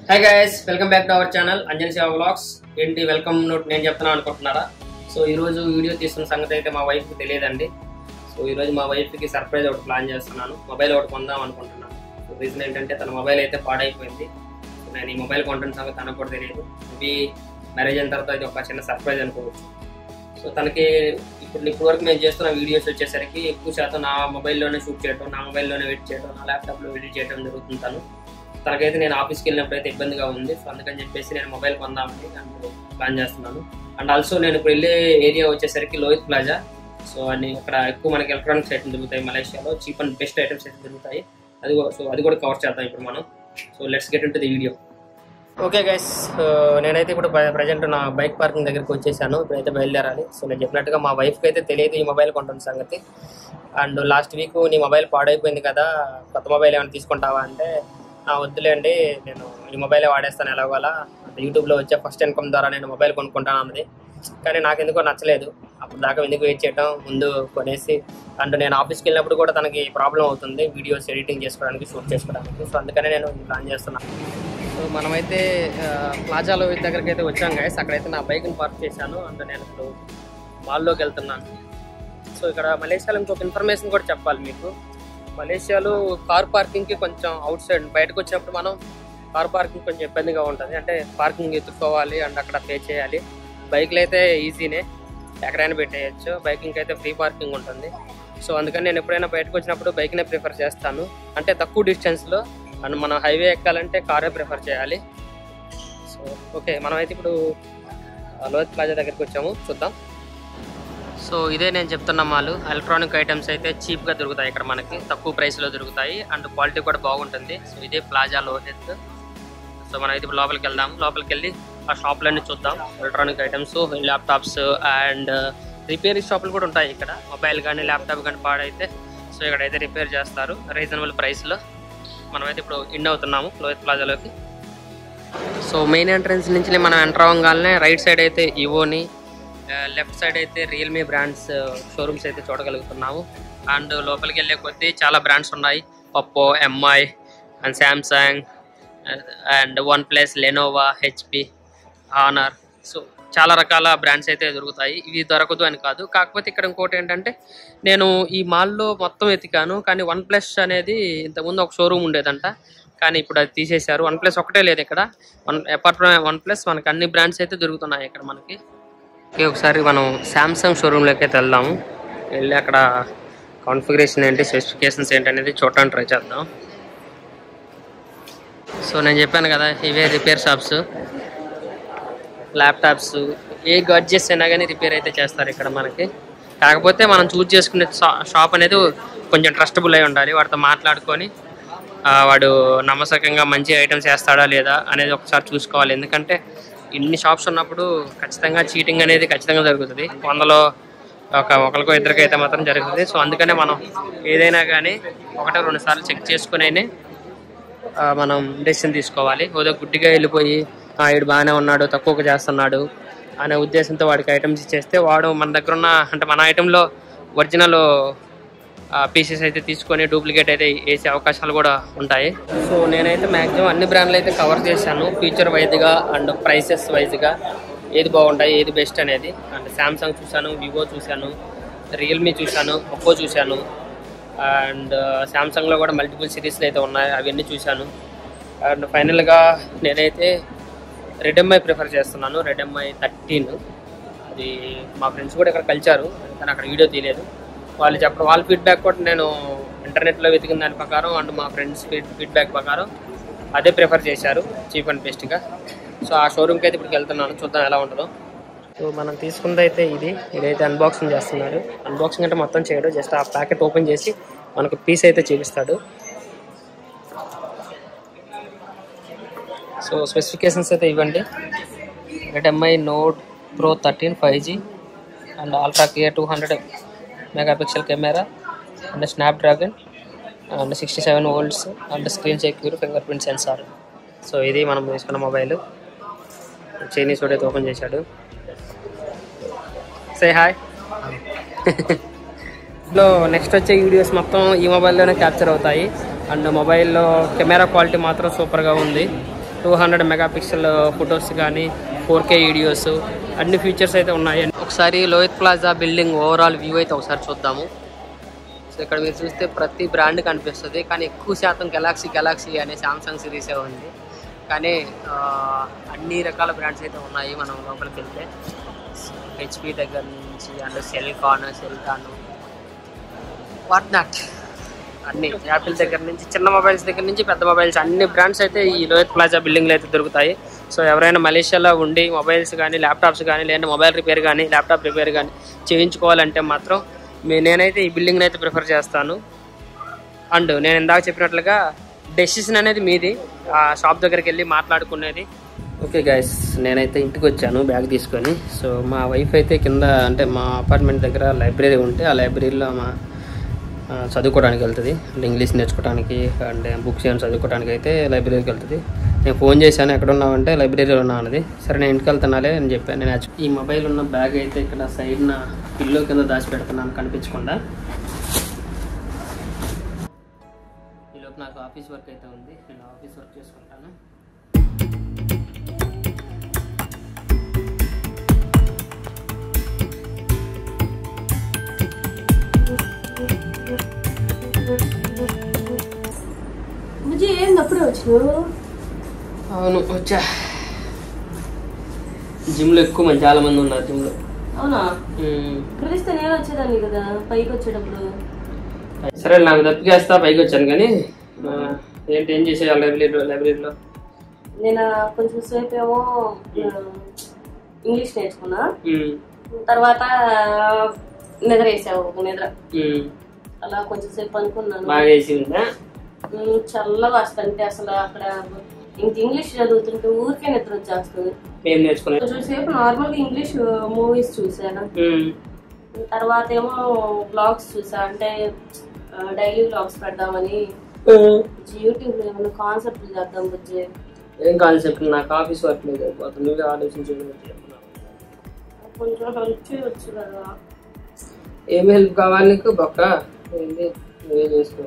Hi guys, welcome back to our channel Anjan Shiva vlogs. ఏంటి welcome note నేను చెప్తున్నాను అనుకుంటున్నారా? సో ఈరోజు వీడియో తీస్తున్న సంగతి అయితే మా వైఫ్కి తెలియదండి. సో ఈరోజు మా వైఫ్కి సర్ప్రైజ్ ఒకటి ప్లాన్ చేస్తున్నాను. మొబైల్ ఒకటి కొందాం అనుకుంటున్నాను. సో రీజన్ ఏంటంటే తన మొబైల్ అయితే పాడైపోయింది. సో నేను ఈ మొబైల్ కొంటున్న సంగతి తనకు కూడా తెలియదు. మేబీ మ్యారేజ్ అయిన తర్వాత ఇది ఒక చిన్న సర్ప్రైజ్ అనుకోవచ్చు. సో తనకి ఇప్పుడు వరకు మేము చేస్తున్న వీడియోస్ వచ్చేసరికి ఎక్కువ శాతం నా మొబైల్లోనే షూట్ చేయడం, నా మొబైల్లోనే ఎడిట్ చేయడం, నా ల్యాప్టాప్లో ఎడిట్ చేయడం జరుగుతుంది. తనకైతే నేను ఆఫీస్కి వెళ్ళినప్పుడు అయితే ఇబ్బందిగా ఉంది. సో అందుకని చెప్పేసి నేను మొబైల్ కొందామని ప్లాన్ చేస్తున్నాను. అండ్ ఆల్సో నేను ఇప్పుడు వెళ్ళే ఏరియా వచ్చేసరికి లోహిత్ ప్లాజా. సో అని అక్కడ ఎక్కువ మనకి ఎలక్ట్రానిక్స్ ఐటమ్స్ దొరుకుతాయి. మలేషియాలో చీప్ అండ్ బెస్ట్ ఐటమ్స్ అయితే దొరుకుతాయి. అది కూడా కవర్ చేద్దాం ఇప్పుడు మనం. So let's get into the video. Okay guys, నేనైతే ఇప్పుడు ప్రజెంట్ నా బైక్ పార్కింగ్ దగ్గరికి వచ్చేసాను. ఇప్పుడైతే బయలుదేరాలి. సో నేను చెప్పినట్టుగా మా వైఫ్కి అయితే తెలియదు ఈ మొబైల్ కొంటున్న సంగతి. అండ్ లాస్ట్ వీక్ నీ మొబైల్ పాడైపోయింది కదా, కొత్త మొబైల్ ఏమైనా తీసుకుంటావా అంటే వద్దులేండి, నేను ఈ మొబైలే వాడేస్తాను ఎలాగోలా, యూట్యూబ్లో వచ్చే ఫస్ట్ ఇన్కమ్ ద్వారా నేను మొబైల్ కొనుక్కుంటాను అన్నది. కానీ నాకు ఎందుకో నచ్చలేదు. అప్పుడు దాకా ఎందుకు వెయిట్ చేయడం, ముందు కొనేసి. అండ్ నేను ఆఫీస్కి వెళ్ళినప్పుడు కూడా తనకి ప్రాబ్లం అవుతుంది వీడియోస్ ఎడిటింగ్ చేసుకోవడానికి, షూట్ చేసుకోవడానికి. సో అందుకనే నేను ప్లాన్ చేస్తున్నాను. సో మనమైతే ప్లాజాలో దగ్గరికి అయితే వచ్చాం గైస్. అక్కడైతే నా బైక్ని పార్క్ చేశాను. అండ్ నేను ఇప్పుడు మాల్లోకి వెళ్తున్నాను. సో ఇక్కడ మలేషియాలో ఇంకొక ఇన్ఫర్మేషన్ కూడా చెప్పాలి మీకు. మలేషియాలో కార్ పార్కింగ్కి కొంచెం అవుట్ సైడ్ బయటకు వచ్చినప్పుడు మనం కార్ పార్కింగ్ కొంచెం ఇబ్బందిగా ఉంటుంది. అంటే పార్కింగ్ ఎత్తుక్కోవాలి అండ్ అక్కడ పే చేయాలి. బైక్లు అయితే ఈజీనే, ఎక్కడైనా పెట్టేయచ్చు. బైకింగ్ అయితే ఫ్రీ పార్కింగ్ ఉంటుంది. సో అందుకని నేను ఎప్పుడైనా బయటకు వచ్చినప్పుడు బైక్నే ప్రిఫర్ చేస్తాను. అంటే తక్కువ డిస్టెన్స్లో అండ్ మనం హైవే ఎక్కాలంటే కారే ప్రిఫర్ చేయాలి. సో ఓకే, మనమైతే ఇప్పుడు లోహిత్ ప్లాజా దగ్గరికి వచ్చాము, చూద్దాం. సో ఇదే నేను చెప్తున్న మాల్. ఎలక్ట్రానిక్ ఐటమ్స్ అయితే చీప్గా దొరుకుతాయి ఇక్కడ, మనకి తక్కువ ప్రైస్లో దొరుకుతాయి అండ్ క్వాలిటీ కూడా బాగుంటుంది. సో ఇదే ప్లాజా లోహిత్. సో మనం అయితే ఇప్పుడు లోపలికి వెళ్దాం. లోపలికి వెళ్ళి ఆ షాపులన్నీ చూద్దాం. Electronic items, laptops and repair షాపులు కూడా ఉంటాయి ఇక్కడ. మొబైల్ కానీ ల్యాప్టాప్ కానీ పాడైతే సో ఇక్కడైతే రిపేర్ చేస్తారు రీజనబుల్ ప్రైస్లో. మనమైతే ఇప్పుడు ఇన్ అవుతున్నాము లోహిత్ ప్లాజాలోకి. సో మెయిన్ ఎంట్రన్స్ నుంచి మనం ఎంటర్ అవ్వగానే రైట్ సైడ్ అయితే ఇవోని, లెఫ్ట్ సైడ్ అయితే రియల్మీ బ్రాండ్స్ షోరూమ్స్ అయితే చూడగలుగుతున్నాము. అండ్ లోపలికి వెళ్ళే కొద్దీ చాలా బ్రాండ్స్ ఉన్నాయి. Oppo, MI and Samsung and one plus, Lenovo, HP, honour. So చాలా రకాల బ్రాండ్స్ అయితే దొరుకుతాయి. ఇవి దొరకదు అని కాదు, కాకపోతే ఇక్కడ ఇంకోటి ఏంటంటే నేను ఈ మాల్లో మొత్తం వెతికాను, కానీ వన్ ప్లస్ అనేది ఇంతకుముందు ఒక షోరూమ్ ఉండేదంట, కానీ ఇప్పుడు అది తీసేశారు. వన్ ప్లస్ ఒకటే లేదు ఇక్కడ. అపార్ట్ ఫ్రమ్ వన్ ప్లస్ మనకి అన్ని బ్రాండ్స్ అయితే దొరుకుతున్నాయి ఇక్కడ మనకి. ఒకసారి మనం శాంసంగ్ షోరూంలోకి అయితే వెళ్దాము. వెళ్ళి అక్కడ కాన్ఫిగరేషన్ ఏంటి, స్పెసిఫికేషన్స్ ఏంటి అనేది చూడటానికి ట్రై చేద్దాం. సో నేను చెప్పాను కదా, ఇవే రిపేర్ షాప్స్. ల్యాప్టాప్స్, ఏ గాడ్జెట్స్ అయినా కానీ రిపేర్ అయితే చేస్తారు ఇక్కడ మనకి. కాకపోతే మనం చూజ్ చేసుకునే షాప్ అనేది కొంచెం ట్రస్టబుల్ అయి ఉండాలి. వాడితో మాట్లాడుకొని వాడు నమ్మసకంగా మంచి ఐటమ్స్ వేస్తాడా లేదా అనేది ఒకసారి చూసుకోవాలి. ఎందుకంటే ఇన్ని షాప్స్ ఉన్నప్పుడు ఖచ్చితంగా చీటింగ్ అనేది ఖచ్చితంగా జరుగుతుంది. 100లో ఒకరికో ఇద్దరికి అయితే మాత్రం జరుగుతుంది. సో అందుకనే మనం ఏదైనా కానీ 1-2 సార్లు చెక్ చేసుకునే మనం డెసిషన్ తీసుకోవాలి. ఏదో గుడ్డిగా వెళ్ళిపోయి వీడు బాగానే ఉన్నాడు, తక్కువగా చేస్తున్నాడు అనే ఉద్దేశంతో వాడికి ఐటమ్స్ ఇచ్చేస్తే వాడు మన దగ్గర ఉన్న, అంటే మన ఐటెంలో ఒరిజినల్ పీసెస్ అయితే తీసుకొని డూప్లికేట్ అయితే వేసే అవకాశాలు కూడా ఉంటాయి. సో నేనైతే మ్యాక్సిమం అన్ని బ్రాండ్లు అయితే కవర్ చేశాను, ఫీచర్ వైజ్గా అండ్ ప్రైసెస్ వైజ్గా ఏది బాగుంటాయి, ఏది బెస్ట్ అనేది. అండ్ శాంసంగ్ చూశాను, వివో చూశాను, రియల్మీ చూశాను, ఒప్పో చూశాను, అండ్ శాంసంగ్లో కూడా మల్టిపుల్ సిరీస్లు అయితే ఉన్నాయి, అవన్నీ చూశాను. అండ్ ఫైనల్గా నేనైతే రెడ్ఎంఐ ప్రిఫర్ చేస్తున్నాను, రెడ్ఎంఐ 13. అది మా ఫ్రెండ్స్ కూడా ఇక్కడ కలిచారు, కానీ అక్కడ వీడియో తీయలేదు. వాళ్ళు చెప్పడం, వాళ్ళ ఫీడ్బ్యాక్ కూడా నేను ఇంటర్నెట్లో వెతికిన దాని ప్రకారం అండ్ మా ఫ్రెండ్స్ ఫీడ్బ్యాక్ ప్రకారం అదే ప్రిఫర్ చేశారు, చీప్ అండ్ బెస్ట్గా. సో ఆ షోరూమ్కి అయితే ఇప్పటికి వెళ్తున్నాను, చూద్దాం ఎలా ఉంటుందో. సో మనం తీసుకుంది అయితే ఇదైతే అన్బాక్సింగ్ చేస్తున్నారు. అన్బాక్సింగ్ అంటే మొత్తం చేయడు, జస్ట్ ఆ ప్యాకెట్ ఓపెన్ చేసి మనకు పీస్ అయితే చూపిస్తాడు. సో స్పెసిఫికేషన్స్ అయితే ఇవ్వండి. రెడ్ఎంఐ note pro 13 5G and ultra clear 200 megapixel camera and Snapdragon and 67 volts and screen secure finger print censor. So ఇది మనం తీసుకున్న మొబైల్. చైనీస్ వాడు అయితే ఓపెన్ చేశాడు. Say hi. ఇందులో నెక్స్ట్ వచ్చే వీడియోస్ మొత్తం ఈ మొబైల్లోనే క్యాప్చర్ అవుతాయి. అండ్ మొబైల్లో కెమెరా క్వాలిటీ మాత్రం సూపర్గా ఉంది. 200 మెగాపిక్సెల్ ఫొటోస్ కానీ 4K వీడియోస్ అన్ని ఫీచర్స్ అయితే ఉన్నాయి. ఒకసారి Lohith plaza building overall view అయితే ఒకసారి చూద్దాము. సో ఇక్కడ మీరు చూస్తే ప్రతి బ్రాండ్ కనిపిస్తుంది, కానీ ఎక్కువ శాతం గెలాక్సీ అనే సామ్సంగ్ సిరీసే ఉంది. కానీ అన్ని రకాల బ్రాండ్స్ అయితే ఉన్నాయి. మనం లోపలికి వెళ్తే హెచ్పి దగ్గర నుంచి అంటే సెల్టాన్ వాట్ నాట్ అన్ని యాపిల్ దగ్గర నుంచి చిన్న మొబైల్స్ దగ్గర నుంచి పెద్ద మొబైల్స్ అన్ని బ్రాండ్స్ అయితే ఈ లోహిత్ ప్లాజా బిల్డింగ్లో అయితే దొరుకుతాయి. సో ఎవరైనా మలేషియాలో ఉండి మొబైల్స్ కానీ ల్యాప్టాప్స్ కానీ లేదంటే మొబైల్ రిపేర్ కానీ ల్యాప్టాప్ రిపేర్ కానీ చేయించుకోవాలంటే మాత్రం నేనైతే ఈ బిల్డింగ్ని అయితే ప్రిఫర్ చేస్తాను. అండ్ నేను ఇందాక చెప్పినట్లుగా డెసిషన్ అనేది మీది, ఆ షాప్ దగ్గరికి వెళ్ళి మాట్లాడుకునేది. ఓకే గైస్, నేనైతే ఇంటికి వచ్చాను బ్యాగ్ తీసుకొని. సో మా వైఫ్ అయితే కింద అంటే మా అపార్ట్మెంట్ దగ్గర లైబ్రరీ ఉంటే ఆ లైబ్రరీలో మా చదువుకోవడానికి వెళ్తుంది, అంటే ఇంగ్లీష్ నేర్చుకోవడానికి అంటే బుక్స్ ఏమైనా చదువుకోవడానికి అయితే లైబ్రరీకి వెళ్తుంది. నేను ఫోన్ చేశాను, ఎక్కడ ఉన్నామంటే లైబ్రరీలో ఉన్నా అన్నది. సరే నేను ఇంటికి వెళ్తున్నాలే అని చెప్పాను. నేను ఈ మొబైల్ ఉన్న బ్యాగ్ అయితే ఇక్కడ సైడ్న పిల్లో కింద దాచి పెడుతున్నాను కనిపించకుండా. ఈలోపు నాకు ఆఫీస్ వర్క్ అయితే ఉంది, నేను ఆఫీస్ వర్క్ చేసుకుంటాను. అప్పుడే వచ్చినావు? అవును వచ్చా. జిమ్లో ఎక్కువ మంది చాలా మంది ఉన్నారు జిమ్లో. అవునా? పిలిస్తే నేను వచ్చేదాన్ని కదా పైకి వచ్చేటప్పుడు. సరే నాకు తప్పికేస్తా పైకి వచ్చాను. కానీ ఏం చేసేయాలి లైబ్రరీలో? నేను కొంచెం సేపు ఏమో ఇంగ్లీష్ నేర్చుకున్నా, తర్వాత నిద్ర వేసావు. నిద్ర అలా కొంచెం సేపు అనుకున్నాను. బాగా వేసిందా? చల్లగా వస్తుంటే అసలు అక్కడ ఇంక ఇంగ్లీష్ చదువుతుంటే ఊరికే నిద్ర వచ్చేస్తుంది. కొంచెం సేపు నార్మల్ గా ఇంగ్లీష్ మూవీస్ చూసాను, తర్వాత ఏమో బ్లాగ్స్ చూసా. అంటే డైలీ బ్లాగ్స్ పెడదామని యూట్యూబ్ లో ఏమైనా కాన్సెప్ట్ చేద్దాం. వచ్చే ఏం కాన్సెప్ట్? నాకు ఆఫీస్ వర్క్ లేదు, నువ్వే ఆలోచించు. కొంచెం హెల్ప్ చేయవచ్చు కదా. ఏమి హెల్ప్ కావాలి నీకు? బొక్క నువ్వే చేసుకో.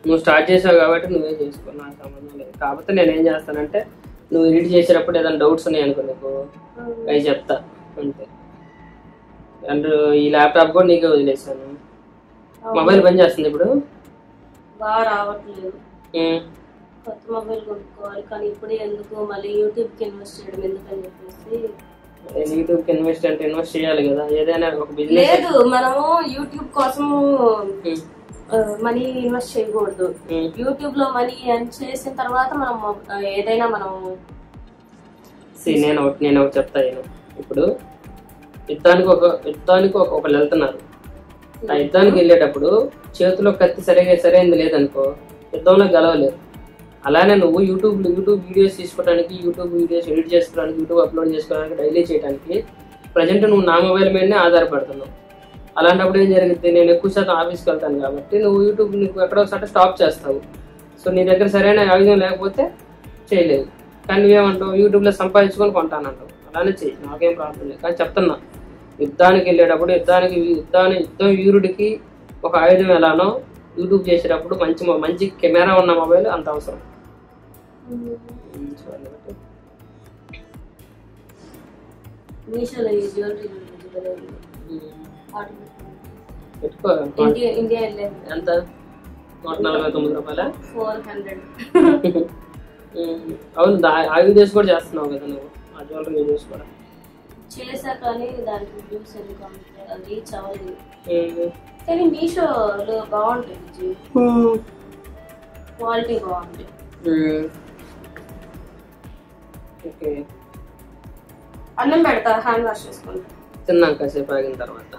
నువ్వు స్టార్ట్ చేసావు కాబట్టి నువ్వే చేసుకో, నాకు సంబంధం లేదు. కాకపోతే నేను ఏం చేస్తానంటే నువ్వు ఎడిట్ చేసేటప్పుడు ఏదైనా డౌట్స్ ఉన్నాయి అనుకో నీకు అవి చెప్తా అంతే. అండ్ ఈ ల్యాప్టాప్ కూడా నీకే వదిలేసాను. మొబైల్ పని చేస్తుంది ఇప్పుడు? బాగా రావట్లేదు, కొత్త మొబైల్ కొనుక్కోవాలి. కానీ ఇప్పుడే ఎందుకు మళ్ళీ యూట్యూబ్కి ఇన్వెస్ట్ చేయడం ఎందుకని చెప్పేసి. యూట్యూబ్కి ఇన్వెస్ట్ అంటే ఇన్వెస్ట్ చేయాలి కదా, ఏదైనా ఒక బిజినెస్. లేదు, మనము యూట్యూబ్ కోసం మనీ ఇన్వెస్ట్ చేయకూడదు. యూట్యూబ్ లో మనీ ఎర్న్ చేసిన తర్వాత మనం ఏదైనా మనం నేను ఒకటి చెప్తా. ఇప్పుడు యుద్ధానికి ఒకళ్ళు వెళ్తున్నారు. ఆ యుద్ధానికి వెళ్ళేటప్పుడు చేతిలో కత్తి సరైనది లేదనుకో యుద్ధంలో గెలవలేరు. అలానే నువ్వు యూట్యూబ్ వీడియోస్ తీసుకోవడానికి, యూట్యూబ్ వీడియోస్ ఎడిట్ చేసుకోవడానికి, యూట్యూబ్ అప్లోడ్ చేసుకోవడానికి, డైలీ చేయడానికి ప్రజెంట్ నువ్వు నా మొబైల్ మీదనే ఆధారపడుతున్నావు. అలాంటప్పుడు ఏం జరిగింది? నేను ఎక్కువ శాతం ఆఫీస్కి వెళ్తాను కాబట్టి నువ్వు యూట్యూబ్ నీకు ఎక్కడో ఒకసారి స్టాప్ చేస్తావు. సో నీ దగ్గర సరైన ఆయుధం లేకపోతే చేయలేదు. కానీ నువ్వేమంటావు? యూట్యూబ్లో సంపాదించుకొని కొంటానంటావు. అలానే చెయ్యి, నాకేం ప్రాబ్లం లేదు. కానీ చెప్తున్నా, యుద్ధానికి వెళ్ళేటప్పుడు యుద్ధం వీరుడికి ఒక ఆయుధం ఎలానో యూట్యూబ్ చేసేటప్పుడు మంచి కెమెరా ఉన్న మొబైల్ అంత అవసరం. పెట్టుకో. ఎంత? 149 రూపాయల? 400. అవును, ఆ వీడియోస్ కూడా చేస్తున్నావు కదా నువ్వు, ఆ జ్యువెలరీ వీడియోస్ కూడా చేసా. కానీ దానికి వ్యూస్ రీచ్ అవ్వలేదు. కానీ మీషోలో బాగుంటుంది, క్వాలిటీ బాగుంటుంది. ఓకే, అన్నం పెడతా, హ్యాండ్ వాష్ చేసుకుంటా తిన్నాక కాసేపు ఆగిన తర్వాత.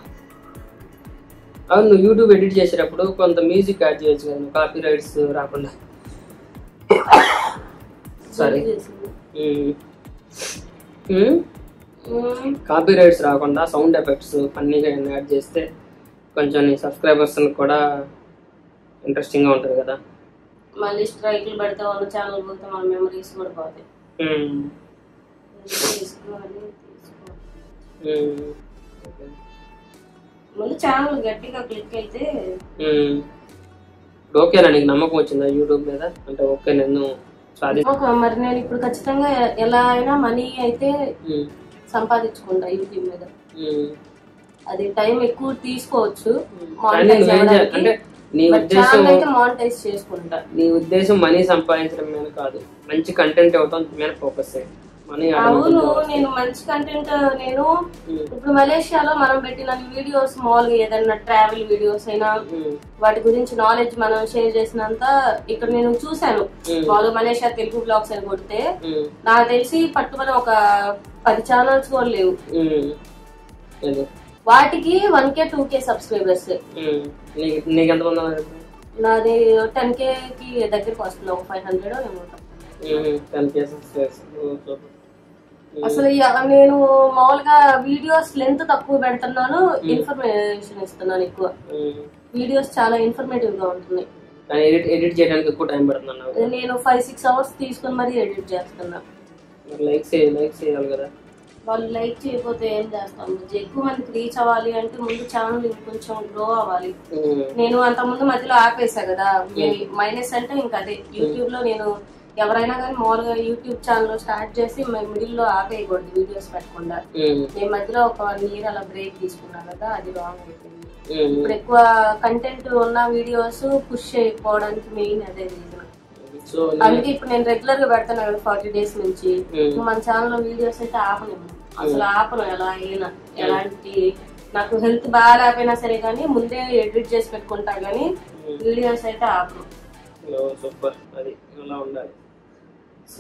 అవును, నువ్వు యూట్యూబ్ ఎడిట్ చేసేటప్పుడు కొంత మ్యూజిక్ యాడ్ చేయొచ్చు కదా, నువ్వు కాపీ రైట్స్ రాకుండా. సారీ, కాపీ రైట్స్ రాకుండా సౌండ్ ఎఫెక్ట్స్ ఫన్నీగా యాడ్ చేస్తే కొంచెం నీ సబ్స్క్రైబర్స్ కూడా ఇంట్రెస్టింగ్గా ఉంటుంది కదా. మళ్ళీ స్ట్రైక్లు పెడితే వాళ్ళ ఛానల్ పోతే మన మెమరీస్ కూడా పోతాయి. ముందు ఛానల్ గట్టిగా క్లిక్ అయితే ఓకేనా? నీకు నమ్మకం వచ్చిందా యూట్యూబ్ మీద? అంటే ఓకే, నేను సో అది మరి నేను ఇప్పుడు ఖచ్చితంగా ఎలా అయినా మనీ అయితే సంపాదించుకుంటా యూట్యూబ్ మీద. అది టైం ఎక్కువ తీసుకోవచ్చు అంటే నీ ఉద్దేశం మానిటైజ్ చేసుకుంటా. నీ ఉద్దేశం మనీ సంపాదించడం మీద కాదు, మంచి కంటెంట్ ఇవ్వడం మీద ఫోకస్ చేయి. అవును, నేను మంచి కంటెంట్ నేను ఇప్పుడు మలేషియాలో మనం పెట్టిన వీడియోస్ మామూలుగా ఏదైనా ట్రావెల్ వీడియోస్ అయినా వాటి గురించి నాలెడ్జ్ మనం షేర్ చేసినంత ఇక్కడ నేను చూసాను. మామూలుగా మలేషియా తెలుగు బ్లాగ్స్ అని కొడితే నాకు తెలిసి పట్టుబడి ఒక 10 ఛానల్స్ కూడా లేవు. వాటికి 1K 2K సబ్స్క్రైబర్స్. నాది 10K కి దగ్గరికి వస్తుంది, ఒక 500 ఏమో. అసలు నేను మామూలుగా వీడియోస్ లెంత్ తక్కువ పెడుతున్నాను, ఇన్ఫర్మేషన్ ఇస్తున్నాను ఎక్కువ. వీడియోస్ చాలా ఇన్ఫర్మేటివ్ గా ఉంటున్నాయి. ఎడిట్ చేయడానికి ఎక్కువ టైం పడుతుంది. నేను 5-6 అవర్స్ తీసుకుని మరీ ఎడిట్ చేస్తున్నా. లైక్ చేయాలి కదా. వాళ్ళు లైక్ చేయకపోతే ఏం చేస్తాం? ఎక్కువ మందికి రీచ్ అవ్వాలి అంటే ముందు ఛానల్ కొంచెం గ్రో అవ్వాలి. నేను అంత ముందు మధ్యలో ఆపేసా కదా. మైనస్ అంటే ఇంకా అదే యూట్యూబ్ లో నేను ఎవరైనా కానీ మామూలుగా యూట్యూబ్ ఛానల్ స్టార్ట్ చేసి మిడిల్ లో ఆపేయకూడదు వీడియోస్ పెట్టకుండా. నేను మధ్యలో ఒక 1 year అలా బ్రేక్ తీసుకున్నా కదా, అది రాంగ్ అయిపోయింది. ఇప్పుడు ఎక్కువ కంటెంట్ ఉన్న వీడియోస్ పుష్ అయిపోవడానికి మెయిన్ అదే రీజన్. అందుకే ఇప్పుడు నేను రెగ్యులర్ గా పెడతాను కదా 40 days నుంచి. మన ఛానల్ లో వీడియోస్ అయితే ఆపను, అసలు ఆపను. ఎలా అయినా ఎలాంటి నాకు హెల్త్ బాగా లేకపోయినా సరే కానీ ముందే ఎడిట్ చేసి పెట్టుకుంటా గానీ వీడియోస్ అయితే ఆపను.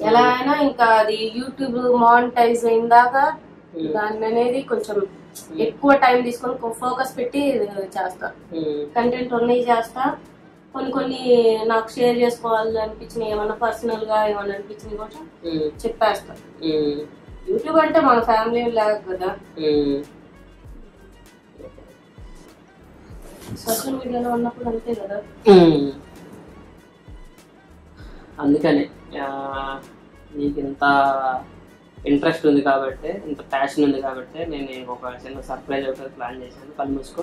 ఎలా అయినా ఇంకా అది యూట్యూబ్ మానిటైజ్ అయిందాకా దాన్ని అనేది కొంచెం ఎక్కువ టైం తీసుకొని ఫోకస్ పెట్టి చేస్తా. కంటెంట్ ఉన్నాయి చేస్తా, కొన్ని నాకు షేర్ చేసుకోవాలి అనిపించినవి ఏమన్నా పర్సనల్ గా ఏమన్నా అనిపించినవి కూడా చెప్పేస్తా. యూట్యూబ్ అంటే మన ఫ్యామిలీ లాగా కదా. సోషల్ మీడియాలో ఉన్నప్పుడు అంతే కదా. అందుకనే నీకు ఇంత ఇంట్రెస్ట్ ఉంది కాబట్టి, ఇంత ప్యాషన్ ఉంది కాబట్టి నేను ఒక చిన్న సర్ప్రైజ్ ఒకటి ప్లాన్ చేశాను. కళ్ళు మూసుకో.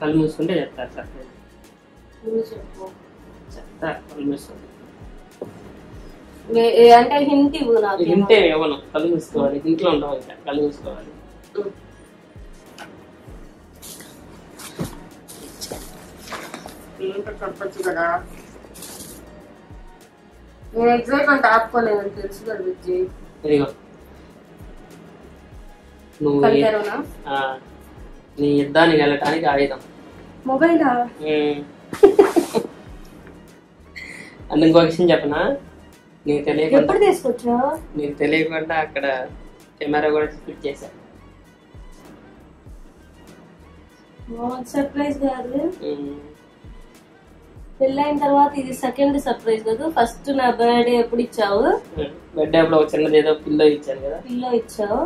కళ్ళు మూసుకుంటే చెప్తారు సర్ప్రైజ్. చెప్తా, కళ్ళు మూసుకో. అంటే హింటే ఇవ్వను, కళ్ళు మూసుకోవాలి. ఇంట్లో ఉంటావు ఇంకా, కళ్ళు మూసుకోవాలి. చెప్పచ్చు కదా. నేను ఎగ్జైట్మెంట్ ఆపుకోలేదని తెలుసు కదా విజయ్. నువ్వు నీ యుద్ధానికి వెళ్ళటానికి ఆయుధం మొబైలా? అందుకు ఇంకో విషయం చెప్పనా, నీకు తెలియకుండా ఎప్పుడు తీసుకొచ్చా? నీకు తెలియకుండా అక్కడ కెమెరా కూడా ఫిట్ చేశా. సర్ప్రైజ్ కాదు, పెళ్ళైన తర్వాత ఇది సెకండ్ సర్ప్రైజ్ కదా. ఫస్ట్ నా బర్త్డే ఎప్పుడు ఇచ్చావు? బర్త్డే అప్పుడు ఒక చిన్నది ఏదో పిల్లో ఇచ్చాను కదా. పిల్లో ఇచ్చావు,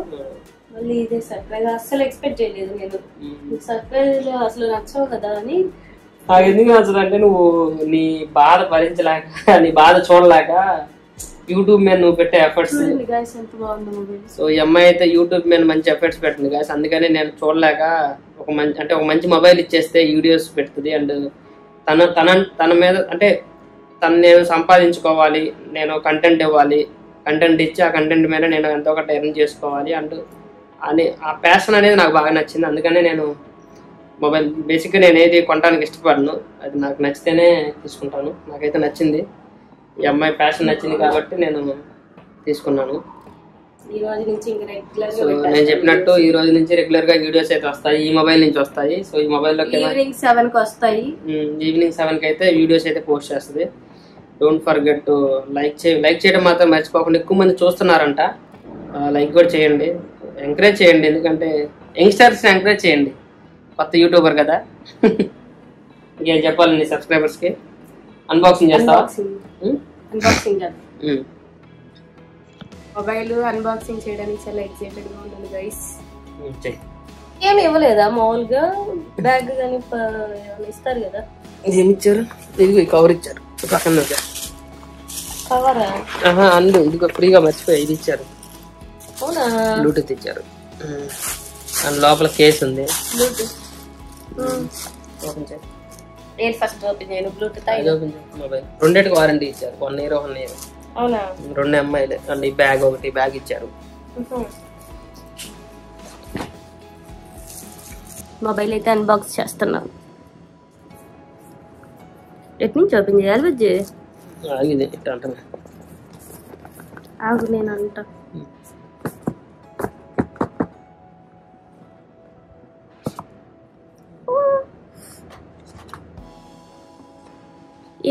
మళ్ళీ ఇదే సర్ప్రైజ్. అస్సలు ఎక్స్పెక్ట్ చేయలేదు నేను. సర్ప్రైజ్ అసలు నచ్చవు కదా అని. నాకు ఎందుకు నచ్చదు అంటే నువ్వు నీ బాధ భరించలేక, నీ బాధ చూడలేక యూట్యూబ్ మీద నువ్వు పెట్టే ఎఫర్ట్స్. సో ఈ అమ్మాయి అయితే యూట్యూబ్ మీద మంచి ఎఫర్ట్స్ పెట్టింది గాయస్. అందుకని నేను చూడలేక ఒక మంచి మొబైల్ ఇచ్చేస్తే వీడియోస్ పెడుతుంది. అండ్ తన మీద అంటే నేను సంపాదించుకోవాలి, నేను కంటెంట్ ఇవ్వాలి, కంటెంట్ ఇచ్చి ఆ కంటెంట్ మీద నేను ఎంతో ఒకటి ఎర్న్ చేసుకోవాలి అండ్ అని ఆ ప్యాషన్ అనేది నాకు బాగా నచ్చింది. అందుకనే నేను మొబైల్ బేసిక్గా నేను ఏది కొనడానికి ఇష్టపడను, అది నాకు నచ్చితేనే తీసుకుంటాను. నాకైతే నచ్చింది, ఈ అమ్మాయి ప్యాషన్ నచ్చింది కాబట్టి నేను తీసుకున్నాను. సో నేను చెప్పినట్టు ఈ రోజు నుంచి రెగ్యులర్ గా వీడియోస్ అయితే వస్తాయి, ఈ మొబైల్ నుంచి వస్తాయి. సో ఈ మొబైల్లో ఈవినింగ్ 7 కి వస్తాయి. ఈవినింగ్ 7 కి అయితే వీడియోస్ అయితే పోస్ట్ చేస్తుంది. డోంట్ ఫర్గెట్ టు లైక్ చేయడం మాత్రం మర్చిపోకుండా. ఎక్కువ మంది చూస్తున్నారంట, లైక్ కూడా చేయండి, ఎంకరేజ్ చేయండి. ఎందుకంటే యంగ్స్టర్స్ ఎంకరేజ్ చేయండి, కొత్త యూట్యూబర్ కదా. ఇంకేం చెప్పాలి నీ సబ్స్క్రైబర్స్ కి? అన్బాక్సింగ్ చేస్తావా? మొబైల్ అన్బాక్సింగ్ చేయడానికి చాలా ఎక్సైటెడ్ గా ఉన్నాను గైస్. ఏమి ఇవ్వలేదా మామూలుగా? బ్యాగ్ కానీ ఇస్తారు కదా. ఏమి ఇచ్చారు? ఇదిగో కవర్ ఇచ్చారు. పక్కన కవరా? అందు ఇదిగో ఫ్రీగా మర్చిపోయి ఇది ఇచ్చారు. అవునా? బ్లూటూత్ ఇచ్చారు. లోపల కేసు ఉంది. ఏది ఫస్ట్ ఓపెన్ చేయను బ్లూటూత్ మొబైల్ రెండింటికి వారంటీ ఇచ్చారు 1 year 1 year. అవునా 2 MI అండ్ ఈ బ్యాగ్ ఒకటి బ్యాగ్ ఇచ్చారు. మొబైల్ అయితే అన్బాక్స్ చేస్తున్నా. ఎటు నుంచి ఓపెన్ చేయాలి బుజ్జి? ఆగింది ఇట్లా అంటున్నా. ఆగు నేను అంట.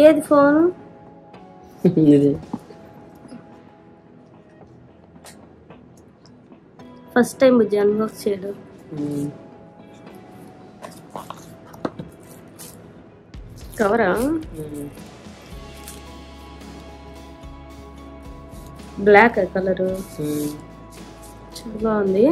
ఏది ఫోను? ఇది ఫస్ట్ టైం బుజ్జి అన్బాక్స్ చేయడం. కవరా? బ్లాక్ కలర్ చాలా బాగుంది.